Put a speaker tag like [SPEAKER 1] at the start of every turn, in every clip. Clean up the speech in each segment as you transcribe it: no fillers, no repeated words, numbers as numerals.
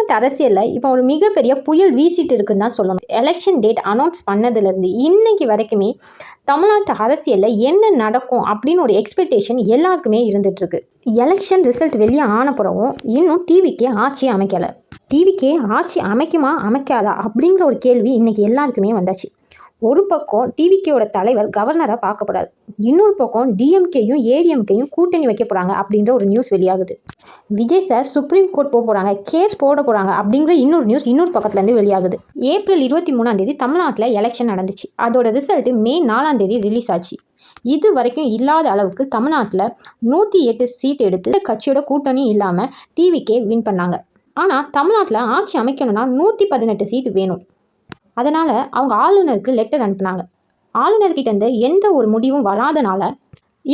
[SPEAKER 1] தமிழ்நாட்டு அரசியலில் இப்போ ஒரு மிகப்பெரிய புயல் வீசிட்டு இருக்குன்னு தான் சொல்லணும். எலெக்ஷன் டேட் அனௌன்ஸ் பண்ணதுலேருந்து இன்னைக்கு வரைக்குமே தமிழ்நாட்டு அரசியலில் என்ன நடக்கும் அப்படின்னு ஒரு எக்ஸ்பெக்டேஷன் எல்லாருக்குமே இருந்துகிட்ருக்கு. எலெக்ஷன் ரிசல்ட் வெளியே ஆன பிறகும் இன்னும் டிவிக்கே ஆட்சி அமைக்கலை. டிவிக்கே ஆட்சி அமைக்குமா அமைக்காதா அப்படிங்கிற ஒரு கேள்வி இன்னைக்கு எல்லாருக்குமே வந்தாச்சு. ஒரு பக்கம் டிவிகேயோட தலைவர் கவர்னராக பார்க்கப்படுறாரு, இன்னொரு பக்கம் டிஎம்கேயும் ஏடிஎம்கேயும் கூட்டணி வைக்க போகிறாங்க அப்படின்ற ஒரு நியூஸ் வெளியாகுது. விஜய் சார் சுப்ரீம் கோர்ட் போக போகிறாங்க, கேஸ் போட போகிறாங்க அப்படிங்கிற இன்னொரு நியூஸ் இன்னொரு பக்கத்துலேருந்து வெளியாகுது. ஏப்ரல் 23 தமிழ்நாட்டில் எலெக்ஷன் நடந்துச்சு. அதோட ரிசல்ட் மே 4 ரிலீஸ் ஆச்சு. இது வரைக்கும் இல்லாத அளவுக்கு தமிழ்நாட்டில் 108 சீட் எடுத்து கட்சியோட கூட்டணி இல்லாமல் டிவிகே வின் பண்ணாங்க. ஆனால் தமிழ்நாட்டில் ஆட்சி அமைக்கணும்னா 118 சீட் வேணும். அதனால் அவங்க ஆளுநருக்கு லெட்டர் அனுப்புனாங்க. ஆளுநர்கிட்டேருந்து எந்த ஒரு முடிவும் வராதனால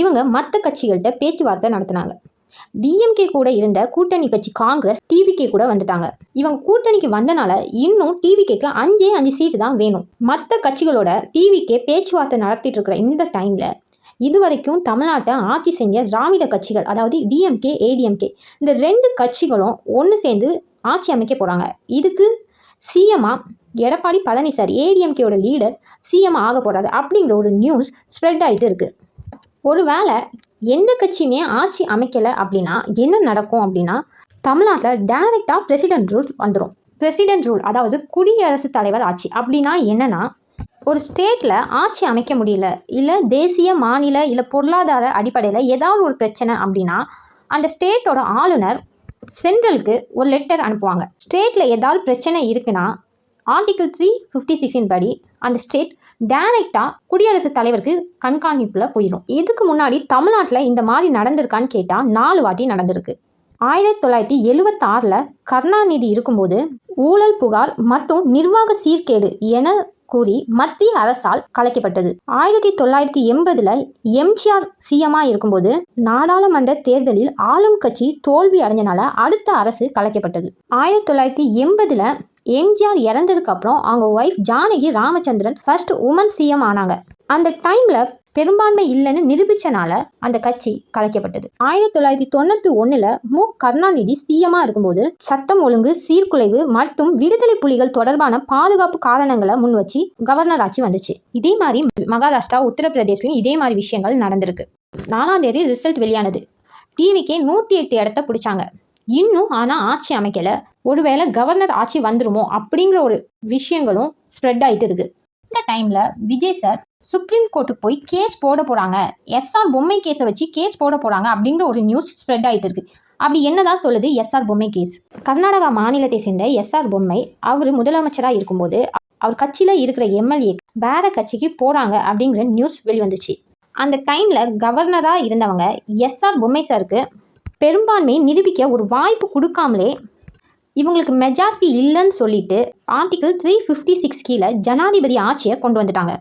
[SPEAKER 1] இவங்க மற்ற கட்சிகள்கிட்ட பேச்சுவார்த்தை நடத்தினாங்க. டிஎம்கே கூட இருந்த கூட்டணி கட்சி காங்கிரஸ் டிவிகே கூட வந்துட்டாங்க. இவங்க கூட்டணிக்கு வந்தனால இன்னும் டிவிகேக்கு 5 சீட்டு தான் வேணும். மற்ற கட்சிகளோட டிவிகே பேச்சுவார்த்தை நடத்திட்டு இருக்கிற இந்த டைமில் இதுவரைக்கும் தமிழ்நாட்டை ஆட்சி செஞ்ச திராவிட கட்சிகள், அதாவது டிஎம்கே ஏடிஎம்கே, இந்த 2 கட்சிகளும் ஒன்று சேர்ந்து ஆட்சி அமைக்க போகிறாங்க. இதுக்கு சிஎம்மா எடப்பாடி பழனிசாமி, ஏடிஎம்கேயோட லீடர் சிஎம் ஆக போகிறாரு அப்படிங்கிற ஒரு நியூஸ் ஸ்ப்ரெட் ஆகிட்டு இருக்கு. ஒருவேளை எந்த கட்சியுமே ஆட்சி அமைக்கலை அப்படின்னா என்ன நடக்கும் அப்படின்னா, தமிழ்நாட்டில் டைரெக்டாக பிரசிடென்ட் ரூல் வந்துடும். பிரசிடென்ட் ரூல் அதாவது குடியரசுத் தலைவர் ஆட்சி. அப்படின்னா என்னன்னா, ஒரு ஸ்டேட்டில் ஆட்சி அமைக்க முடியல, இல்லை தேசிய மாநில இல்லை பொருளாதார அடிப்படையில் ஏதாவது ஒரு பிரச்சனை அப்படின்னா அந்த ஸ்டேட்டோட ஆளுநர் சென்ட்ரலுக்கு ஒரு லெட்டர் அனுப்புவாங்க. ஸ்டேட்டில் ஏதாவது பிரச்சனை இருக்குன்னா ஆர்டிகிள் 356 படி அந்த ஸ்டேட் டைரெக்டாக குடியரசுத் தலைவருக்கு கண்காணிப்பில் போயிடும். இதுக்கு முன்னாடி தமிழ்நாட்டில் இந்த மாதிரி நடந்திருக்கான்னு கேட்டால் 4 வாட்டி நடந்திருக்கு. 1976 கருணாநிதி இருக்கும்போது ஊழல் புகார் மற்றும் நிர்வாக சீர்கேடு என கூறி மத்திய அரசால் கலைக்கப்பட்டது. 1980 எம்ஜிஆர் சிஎம்மா இருக்கும்போது நாடாளுமன்ற தேர்தலில் ஆளும் கட்சி தோல்வி அடைஞ்சனால அடுத்த அரசு கலைக்கப்பட்டது. 1980 எம்ஜிஆர் இறந்ததுக்கு அப்புறம் அவங்க wife Janaki Ramachandran first woman CM ஆனாங்க. அந்த டைம்ல பெரும்பான்மை இல்லைன்னு நிரூபிச்சனால அந்த கட்சி கலைக்கப்பட்டது. 1991 மு கருணாநிதி சிஎம்மா இருக்கும்போது சட்டம் ஒழுங்கு சீர்குலைவு மற்றும் விடுதலை புலிகள் தொடர்பான பாதுகாப்பு காரணங்களை முன் வச்சு கவர்னர் ஆட்சி வந்துச்சு. இதே மாதிரி மகாராஷ்டிரா, உத்தரப்பிரதேஷ்லையும் இதே மாதிரி விஷயங்கள் நடந்திருக்கு. 4 ரிசல்ட் வெளியானது. டிவிக்கே 108 இடத்த பிடிச்சாங்க. இன்னும் ஆனால் ஆட்சி அமைக்கல. ஒருவேளை கவர்னர் ஆட்சி வந்துருமோ அப்படிங்கிற ஒரு விஷயங்களும் ஸ்ப்ரெட் ஆகிட்டு இருக்கு. இந்த டைம்ல விஜய் சார் சுப்ரீம் கோர்ட்டுக்கு போய் கேஸ் போட போறாங்க, எஸ்ஆர் பொம்மை கேஸை வச்சு கேஸ் போட போறாங்க அப்படிங்கிற ஒரு நியூஸ் ஸ்ப்ரெட் ஆகிட்டு இருக்கு. அப்படி என்னதான் சொல்லுது எஸ்ஆர் பொம்மை கேஸ்? கர்நாடகா மாநிலத்தை சேர்ந்த எஸ்ஆர் பொம்மை அவர் முதலமைச்சராக இருக்கும்போது அவர் கட்சியில் இருக்கிற எம்எல்ஏ வேற கட்சிக்கு போறாங்க அப்படிங்கிற நியூஸ் வெளிவந்துச்சு. அந்த டைம்ல கவர்னராக இருந்தவங்க எஸ்ஆர் பொம்மை சாருக்கு பெரும்பான்மையை நிரூபிக்க ஒரு வாய்ப்பு கொடுக்காமலே இவங்களுக்கு மெஜாரிட்டி இல்லைன்னு சொல்லிட்டு ஆர்டிகிள் 356 கீழே ஜனாதிபதி ஆட்சியை கொண்டு வந்துட்டாங்க.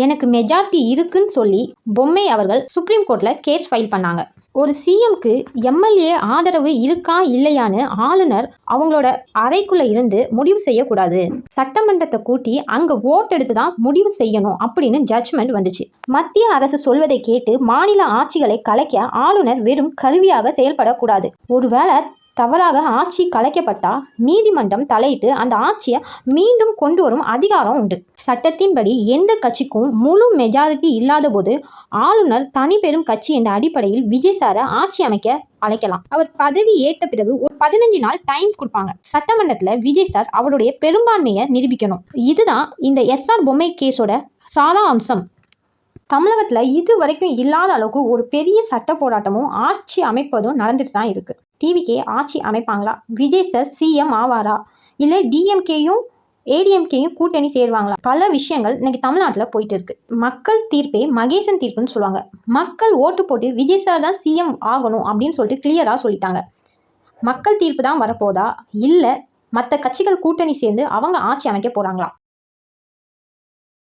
[SPEAKER 1] எனக்கு மெஜாரிட்டி இருக்குன்னு சொல்லி பொம்மை அவர்கள் சுப்ரீம் கோர்ட்டில் கேஸ் ஃபைல் பண்ணாங்க. ஒரு சிஎம்க்கு எம்எல்ஏ ஆதரவு இருக்கா இல்லையான்னு ஆளுநர் அவங்களோட அறைக்குள்ளே இருந்து முடிவு செய்யக்கூடாது, சட்டமன்றத்தை கூட்டி அங்கே ஓட் எடுத்து தான் முடிவு செய்யணும் அப்படின்னு ஜட்ஜ்மெண்ட் வந்துச்சு. மத்திய அரசு சொல்வதை கேட்டு மாநில ஆட்சிகளை கலைக்க ஆளுநர் வெறும் கருவியாக செயல்படக்கூடாது. ஒருவேளை தவறாக ஆட்சி கலைக்கப்பட்டா நீதிமன்றம் தலையிட்டு அந்த ஆட்சியை மீண்டும் கொண்டு வரும் அதிகாரம் உண்டு. சட்டத்தின்படி எந்த கட்சிக்கும் முழு மெஜாரிட்டி இல்லாத போது ஆளுநர் தனி பெரும் கட்சி என்ற அடிப்படையில் விஜய் சாரை ஆட்சி அமைக்க அழைக்கலாம். அவர் பதவி ஏற்ற பிறகு ஒரு 15 நாள் டைம் கொடுப்பாங்க. சட்டமன்றத்தில் விஜய் சார் அவருடைய பெரும்பான்மையை நிரூபிக்கணும். இதுதான் இந்த எஸ்ஆர் பொம்மை கேஸோட சாரா அம்சம். தமிழகத்தில் இது வரைக்கும் இல்லாத அளவுக்கு ஒரு பெரிய சட்ட போராட்டமும் ஆட்சி அமைப்பதும் நடந்துட்டு தான் இருக்கு. டிவிகே ஆட்சி அமைப்பாங்களா? விஜய் சார் சிஎம் ஆவாரா? இல்லை டிஎம்கேயும் ஏடிஎம்கேயும் கூட்டணி சேருவாங்களா? பல விஷயங்கள் இன்னைக்கு தமிழ்நாட்டில் போயிட்டு இருக்கு. மக்கள் தீர்ப்பே மகேசன் தீர்ப்புன்னு சொல்லுவாங்க. மக்கள் ஓட்டு போட்டு விஜய் சார் தான் சிஎம் ஆகணும் அப்படின்னு சொல்லிட்டு கிளியராக சொல்லிட்டாங்க. மக்கள் தீர்ப்பு தான் வரப்போதா இல்லை மற்ற கட்சிகள் கூட்டணி சேர்ந்து அவங்க ஆட்சி அமைக்க போறாங்களா?